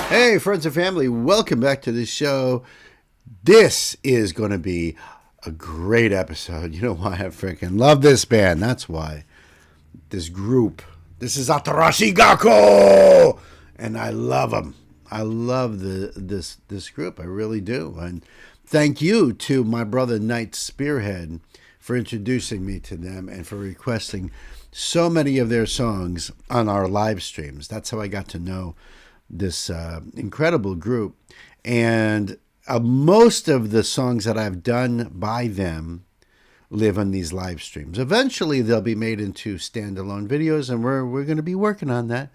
Hey, friends and family, welcome back to the show. This is going to be a great episode. You know why? I freaking love this band. That's why. This group. This is ATARASHII GAKKO! And I love them. I love this group. I really do. And thank you to my brother Knight Spearhead for introducing me to them and for requesting so many of their songs on our live streams. That's how I got to know this incredible group. And most of the songs that I've done by them live on these live streams. Eventually they'll be made into standalone videos, and we're going to be working on that.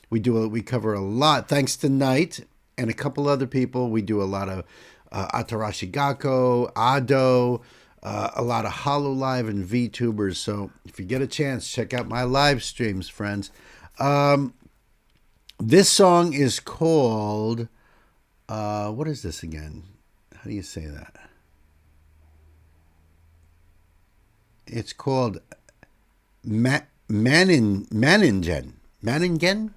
We cover a lot, thanks to Knight and a couple other people. We do a lot of ATARASHII GAKKO, Ado, a lot of Hololive and VTubers. So if you get a chance, check out my live streams, friends. This song is called, what is this again? How do you say that? It's called Maningen. Maningen? Manningen.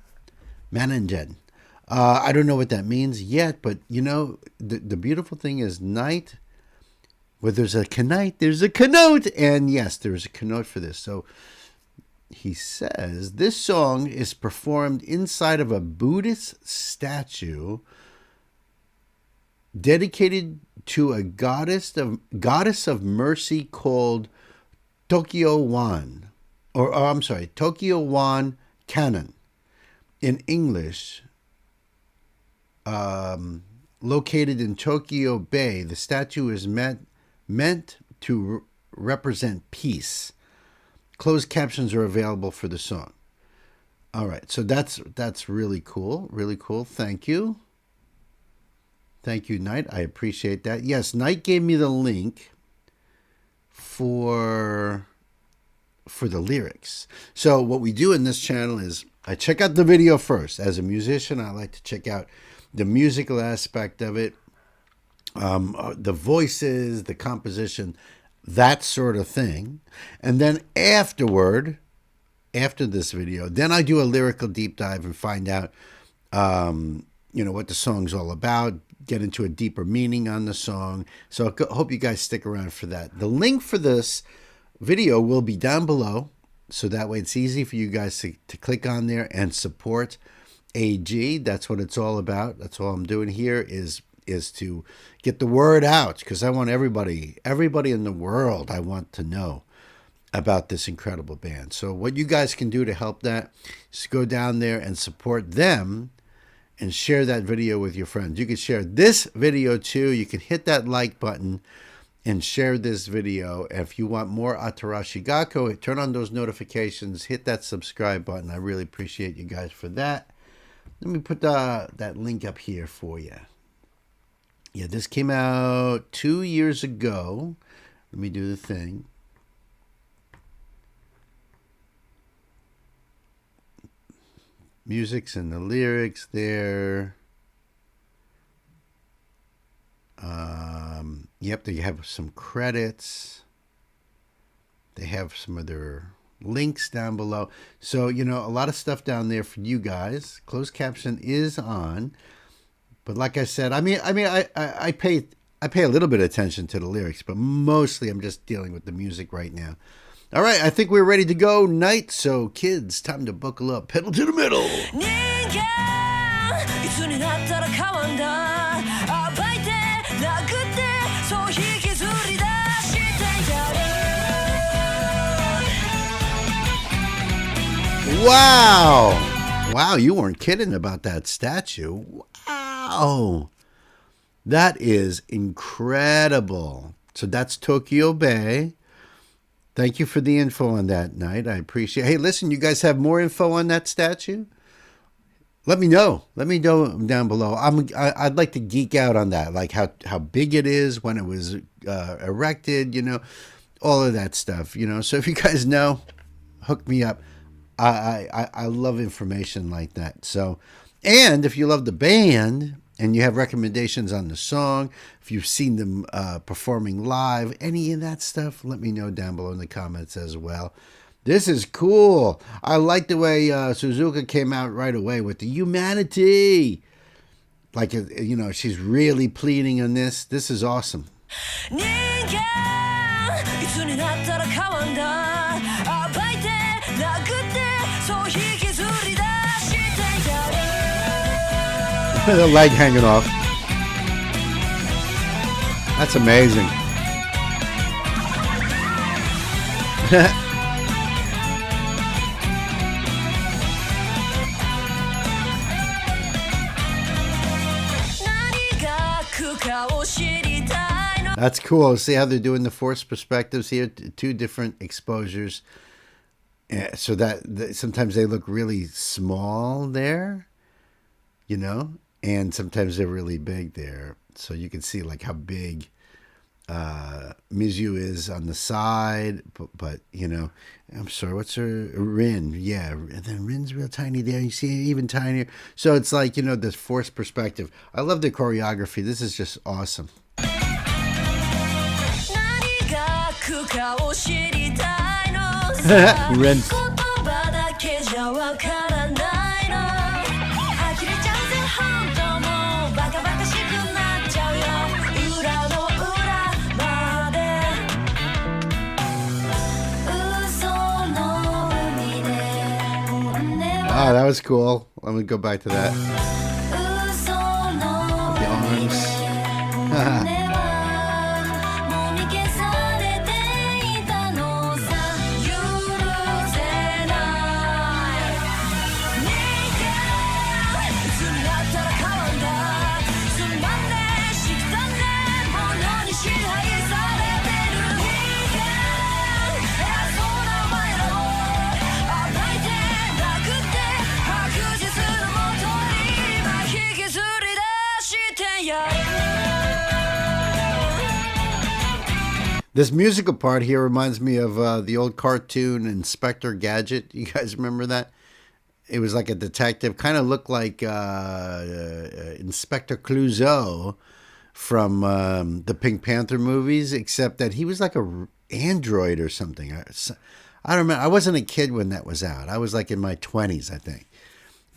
I don't know what that means yet, but you know, the beautiful thing is Knight, where there's a knight, there's a connote, and yes, there's a connote for this. So he says this song is performed inside of a Buddhist statue dedicated to a goddess of mercy called Tokyo Wan, Tokyo Wan Canon. In English, located in Tokyo Bay, the statue is meant to represent peace. Closed captions are available for the song. All right, so that's really cool. Really cool. Thank you. Thank you, Knight. I appreciate that. Yes, Knight gave me the link for the lyrics. So what we do in this channel is I check out the video first. As a musician, I like to check out the musical aspect of it, the voices, the composition, that sort of thing. And then after this video, then I do a lyrical deep dive and find out, what the song's all about, get into a deeper meaning on the song. So I hope you guys stick around for that. The link for this video will be down below, so that way it's easy for you guys to click on there and support AG. That's what it's all about. That's all I'm doing here is to get the word out, because I want everybody in the world, I want to know about this incredible band. So what you guys can do to help that is go down there and support them and share that video with your friends. You can share this video too. You can hit that like button and share this video. If you want more ATARASHII GAKKO, turn on those notifications, hit that subscribe button. I really appreciate you guys for that. Let me put that link up here for you. Yeah, this came out 2 years ago. Let me do the thing. Music's and the lyrics there. Yep, they have some credits. They have some of their links down below. So, a lot of stuff down there for you guys. Closed caption is on. But like I said, I pay a little bit of attention to the lyrics, but mostly I'm just dealing with the music right now. All right, I think we're ready to go, Knight. So, kids, time to buckle up. Pedal to the metal. Wow. Wow, you weren't kidding about that statue. Wow. That is incredible. So that's Tokyo Bay. Thank you for the info on that, Knight. I appreciate it. Hey, listen, you guys have more info on that statue? Let me know. Let me know down below. I'd like to geek out on that, like how big it is, when it was erected, all of that stuff, So if you guys know, hook me up. I love information like that. So, and if you love the band and you have recommendations on the song, if you've seen them performing live, any of that stuff, let me know down below in the comments as well. This is cool. I like the way Suzuka came out right away with the humanity. like, you know, she's really pleading on this. This is awesome. The leg hanging off. That's amazing. That's cool. See how they're doing the forced perspectives here? Two different exposures. So that sometimes they look really small there, you know, and sometimes they're really big there. So you can see like how big Mizu is on the side, but you know, I'm sorry, what's her Rin? Yeah, and then Rin's real tiny there. You see it even tinier. So it's like, you know, this forced perspective. I love the choreography. This is just awesome. Rin. Oh, that was cool. Let me go back to that. The arms. This musical part here reminds me of the old cartoon Inspector Gadget. You guys remember that? It was like a detective, kind of looked like Inspector Clouseau from the Pink Panther movies, except that he was like a android or something. I don't remember. I wasn't a kid when that was out. I was like in my 20s, I think.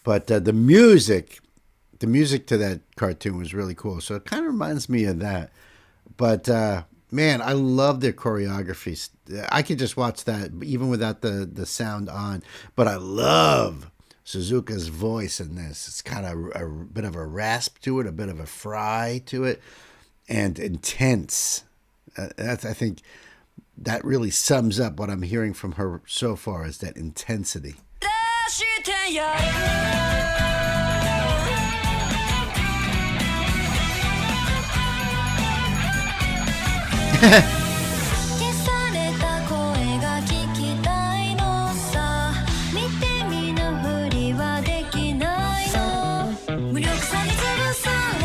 But the music to that cartoon was really cool. So it kind of reminds me of that. But man, I love their choreography. I could just watch that even without the sound on. But I love Suzuka's voice in this. It's kind of a bit of a rasp to it, a bit of a fry to it, and intense. I think that really sums up what I'm hearing from her so far, is that intensity.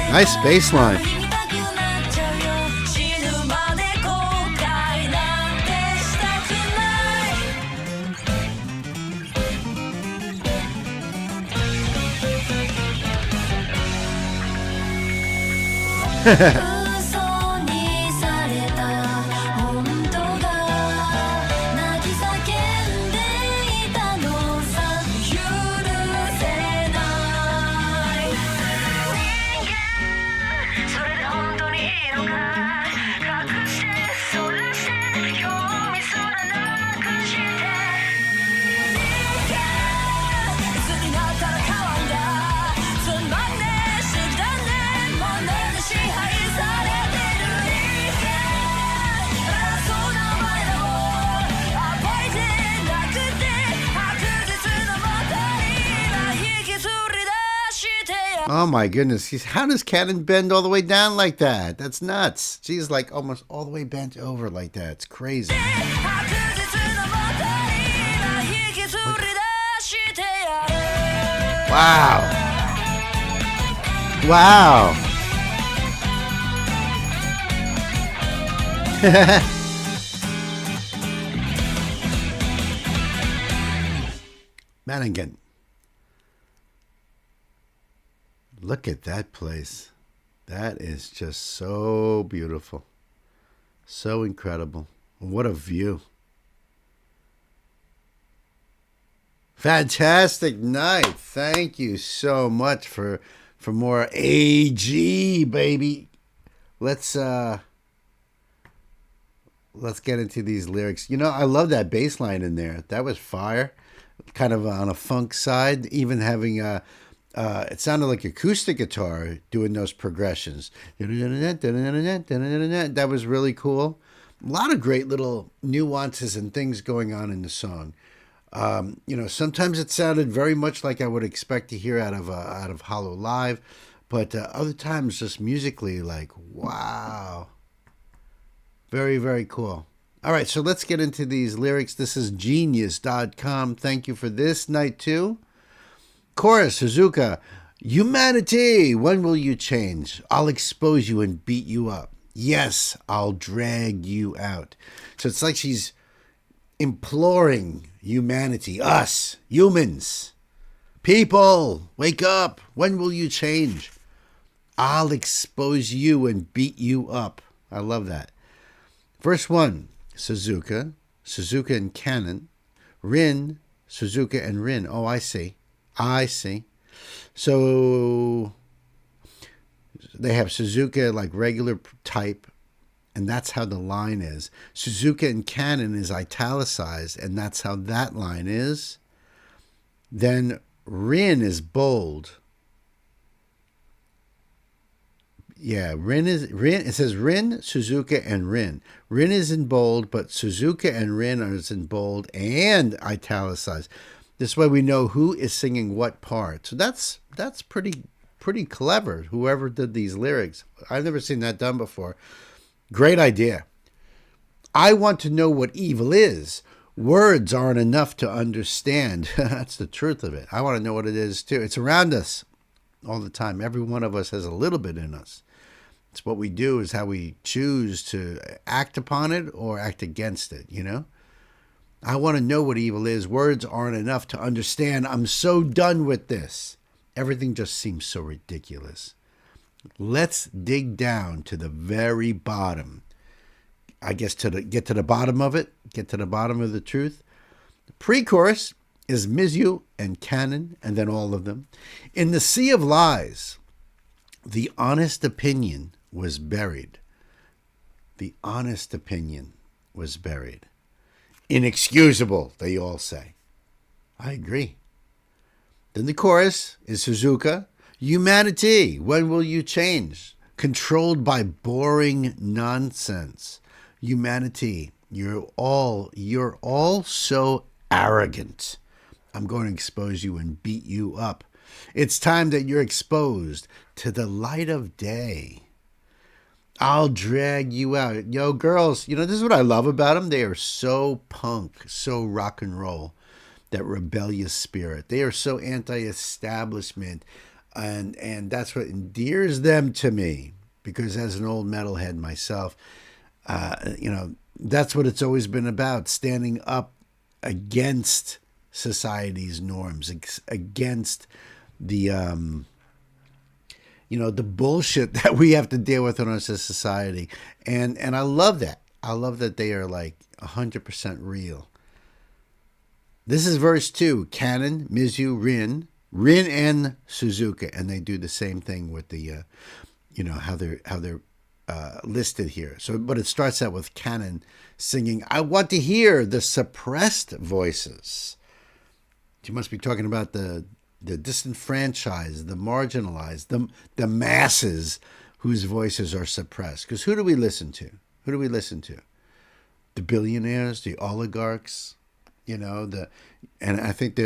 Nice bass line. Oh my goodness. How does Cannon bend all the way down like that? That's nuts. She's like almost all the way bent over like that. It's crazy. Wow. Wow. Manningen. Look at that place. That is just so beautiful. So incredible. What a view. Fantastic night. Thank you so much for for more AG, baby. Let's get into these lyrics. You know, I love that bass line in there. That was fire. Kind of on a funk side, even having it sounded like acoustic guitar doing those progressions. That was really cool. A lot of great little nuances and things going on in the song. Sometimes it sounded very much like I would expect to hear out of Hollow Live, but other times just musically, like wow, very very cool. All right, so let's get into these lyrics. This is genius.com. Thank you for this night too. Chorus, Suzuka. Humanity, when will you change? I'll expose you and beat you up. Yes, I'll drag you out. So it's like she's imploring humanity, us, humans, people, wake up. When will you change? I'll expose you and beat you up. I love that. Verse 1, Suzuka and Canon, Rin, Suzuka and Rin. Oh, I see. So they have Suzuka like regular type, and that's how the line is. Suzuka and Canon is italicized, and that's how that line is. Then Rin is bold. Yeah, It says Rin, Suzuka, and Rin. Rin is in bold, but Suzuka and Rin are in bold and italicized. This way we know who is singing what part. So that's pretty clever. Whoever did these lyrics, I've never seen that done before. Great idea. I want to know what evil is. Words aren't enough to understand. That's the truth of it. I want to know what it is too. It's around us all the time. Every one of us has a little bit in us. It's what we do is how we choose to act upon it or act against it, you know? I want to know what evil is. Words aren't enough to understand. I'm so done with this. Everything just seems so ridiculous. Let's dig down to the very bottom. I guess get to the bottom of it, get to the bottom of the truth. The pre-chorus is Mizu and Canon, and then all of them. In the sea of lies, the honest opinion was buried. The honest opinion was buried. Inexcusable, they all say. I agree. Then the chorus is Suzuka. Humanity, when will you change? Controlled by boring nonsense. Humanity, you're all so arrogant. I'm going to expose you and beat you up. It's time that you're exposed to the light of day. I'll drag you out. Yo, girls, this is what I love about them. They are so punk, so rock and roll, that rebellious spirit. They are so anti-establishment, and that's what endears them to me, because as an old metalhead myself, that's what it's always been about, standing up against society's norms, against the the bullshit that we have to deal with in our society. And I love that. I love that they are like 100% real. This is verse 2. Canon, Mizu, Rin and Suzuka. And they do the same thing with the, how they're listed here. So, but it starts out with Canon singing, I want to hear the suppressed voices. She must be talking about the disenfranchised, the marginalized, the masses whose voices are suppressed. Because who do we listen to? The billionaires, the oligarchs, and I think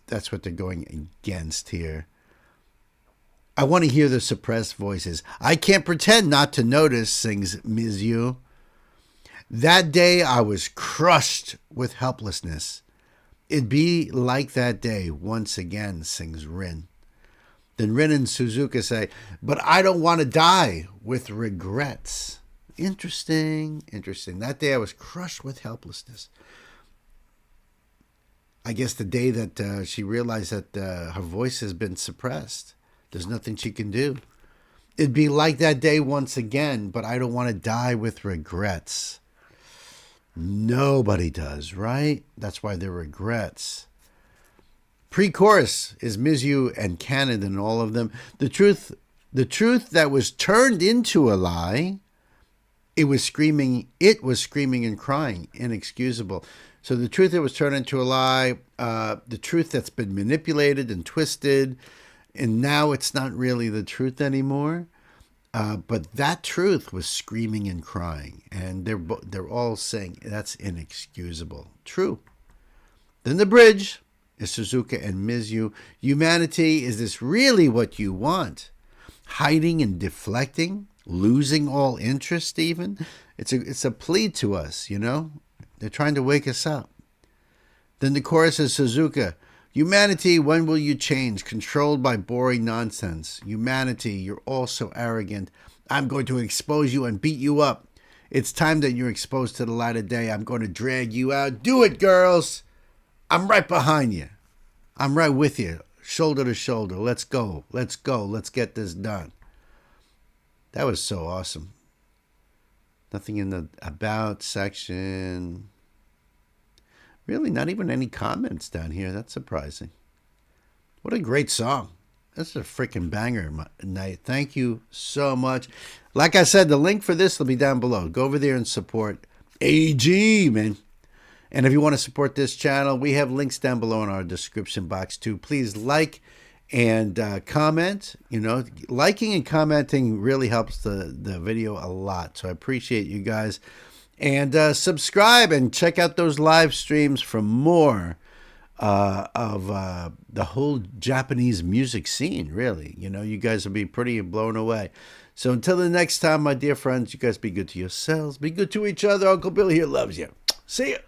that's what they're going against here. I want to hear the suppressed voices. I can't pretend not to notice, sings Mizu. That day I was crushed with helplessness. It'd be like that day once again, sings Rin. Then Rin and Suzuka say, but I don't want to die with regrets. Interesting. That day I was crushed with helplessness. I guess the day that she realized that her voice has been suppressed. There's nothing she can do. It'd be like that day once again, but I don't want to die with regrets. Nobody does, right? That's why they're regrets. Pre-chorus is Mizu and Canon and all of them. The truth that was turned into a lie, it was screaming and crying, inexcusable. So the truth that was turned into a lie, the truth that's been manipulated and twisted, and now it's not really the truth anymore. But that truth was screaming and crying, and they're all saying that's inexcusable. True. Then the bridge is Suzuka and Mizu. Humanity, is this really what you want? Hiding and deflecting, losing all interest even? It's a plea to us, you know? They're trying to wake us up. Then the chorus is Suzuka. Humanity, when will you change? Controlled by boring nonsense. Humanity, you're all so arrogant. I'm going to expose you and beat you up. It's time that you're exposed to the light of day. I'm going to drag you out. Do it, girls. I'm right behind you. I'm right with you. Shoulder to shoulder. Let's go. Let's go. Let's get this done. That was so awesome. Nothing in the about section. Really, not even any comments down here. That's surprising. What a great song. That's a freaking banger, Night. Thank you so much. Like I said, the link for this will be down below. Go over there and support AG, man. And if you want to support this channel, we have links down below in our description box too. Please like and comment. You know, liking and commenting really helps the video a lot. So I appreciate you guys. And subscribe and check out those live streams for more of the whole Japanese music scene, really. You know, you guys will be pretty blown away. So until the next time, my dear friends, you guys be good to yourselves. Be good to each other. Uncle Bill here loves you. See ya.